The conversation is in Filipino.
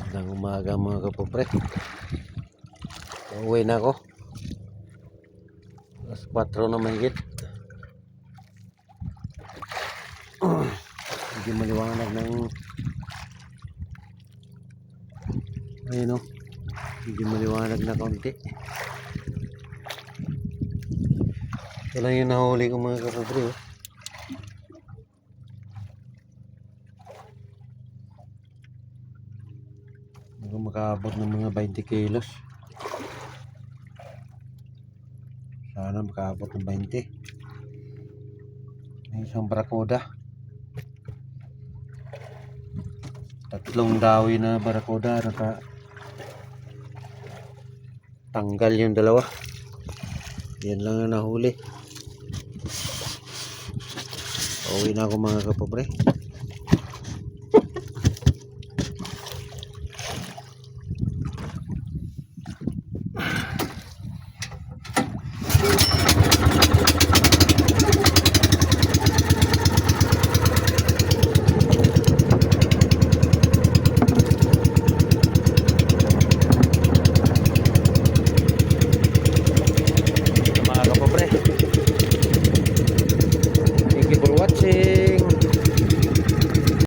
Magandang umaga mga kapobre. Uwi na ako. Alas 4 na mahigit. Hindi maliwanag ng ayun o. Hindi maliwanag na konti. Ito lang yung nahuli ko mga kapobre oh. Makaabot ng mga 20 kilos. Sana makaabot ng 20. May isang barakuda. Tatlong dawi na barakuda. Tanggal yung dalawa. Yan lang ang nahuli. Uwi na ako mga kapobre.